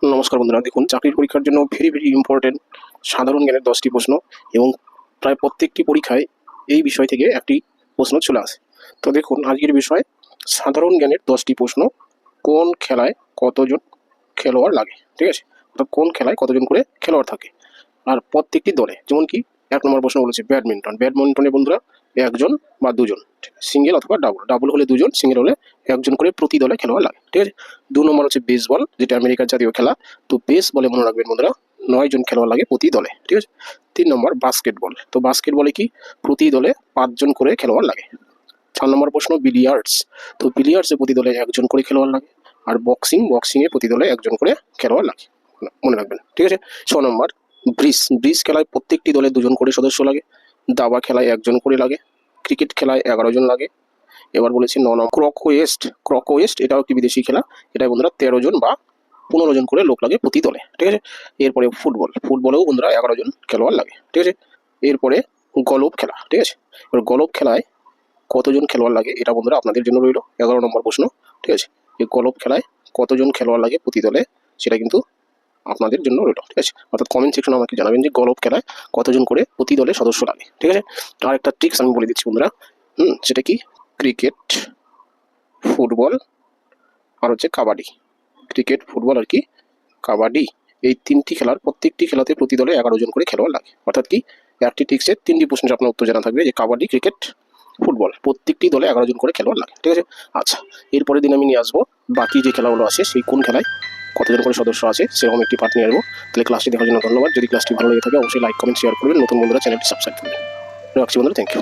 নমস্কার বন্ধুরা, দেখুন চাকরির পরীক্ষার জন্য ভেরি ইম্পর্টেন্ট সাধারণ জ্ঞানের 10টি প্রশ্ন এবং প্রায় প্রত্যেকটি পরীক্ষায় এই বিষয় থেকে একটি প্রশ্ন চলে আসে। তো দেখুন আজকের বিষয় সাধারণ জ্ঞানের 10টি প্রশ্ন। কোন খেলায় কতজন খেলোয়াড় লাগে, ঠিক আছে? অর্থাৎ কোন খেলায় কতজন করে খেলোয়াড় থাকে আর প্রত্যেকটি দলে। যেমন কি 1 নম্বর প্রশ্ন বলেছে ব্যাডমিন্টনে বন্ধুরা একজন বা দুজন, সিঙ্গেল অথবা ডাবল হলে দুজন, সিঙ্গেল হলে একজন করে প্রতি দলে খেলোয়াড় লাগে, ঠিক আছে। 2 নম্বর হচ্ছে বেসবল, যেটা আমেরিকার জাতীয় খেলা। তো বেসবলে মনে রাখবেন বন্ধুরা 9 জন খেলোয়াড় লাগে প্রতি দলে, ঠিক আছে। 3 নম্বর বাস্কেটবল, তো বাস্কেটবলে কি প্রতি দলে 5 জন করে খেলোয়াড় লাগে। 4 নম্বর প্রশ্ন বিলিয়ার্ডস, তো বিলিয়ার্ডসে প্রতি দলে একজন করে খেলোয়াড় লাগে। আর বক্সিংয়ে প্রতি দলে একজন করে খেলোয়াড় লাগে, মনে রাখবেন, ঠিক আছে। 6 নম্বর ব্রিজ খেলায় প্রত্যেকটি দলে 2 জন করে সদস্য লাগে। দাবা খেলায় 1 জন করে লাগে। ক্রিকেট খেলায় 11 জন লাগে। এবার বলেছি 9 নম্বর ক্রকওয়েস্ট, এটাও একটি বিদেশি খেলা। এটা বন্ধুরা 13 জন বা 15 জন করে লোক লাগে প্রতি দলে, ঠিক আছে। এরপরে ফুটবলেও বন্ধুরা 11 জন খেলোয়াড় লাগে, ঠিক আছে। এরপরে গলফ খেলা, ঠিক আছে। এবার গলফ খেলায় কতজন খেলোয়াড় লাগে এটা বন্ধুরা আপনাদের জন্য রইল 11 নম্বর প্রশ্ন, ঠিক আছে। এই গলফ খেলায় কতজন খেলোয়াড় লাগে প্রতি দলে সেটা কিন্তু আপনাদের জন্য রইল, ঠিক আছে। অর্থাৎ কমেন্ট সেকশনে আমাকে জানাবেন যে গলফ খেলায় কতজন করে প্রতি দলে সদস্য লাগে, ঠিক আছে। আর একটা ট্রিক্স আমি বলে দিচ্ছি বন্ধুরা, সেটা কি ক্রিকেট, ফুটবল আর হচ্ছে কাবাডি। ক্রিকেট, ফুটবল আর কি কাবাডি, এই 3টি খেলার প্রত্যেকটি খেলাতে প্রতি দলে 11 জন করে খেলোয়াড় লাগে। অর্থাৎ কি একটি ট্রিক্সের 3টি প্রশ্নের আপনার উত্তর জানা থাকবে যে কাবাডি, ক্রিকেট, ফুটবল প্রত্যেকটি দলে 11 জন করে খেলোয়াড় লাগে, ঠিক আছে। আচ্ছা, এরপরের দিন আমি নিয়ে আসবো বাকি যে খেলাগুলো আছে সেই কোন খেলায় কতজন করে সদস্য আছে সেরকম একটি পার্ট নিয়ে আসবো। তাহলে ক্লাসটি দেখার জন্য ধন্যবাদ। যদি ক্লাসটি ভালো লেগে থাকে অবশ্যই লাইক, কমেন্ট, শেয়ার করবেন। নতুন বন্ধুরা চ্যানেলটি সাবস্ক্রাইব করবেন। রাখছি বন্ধুরা, থ্যাংক ইউ।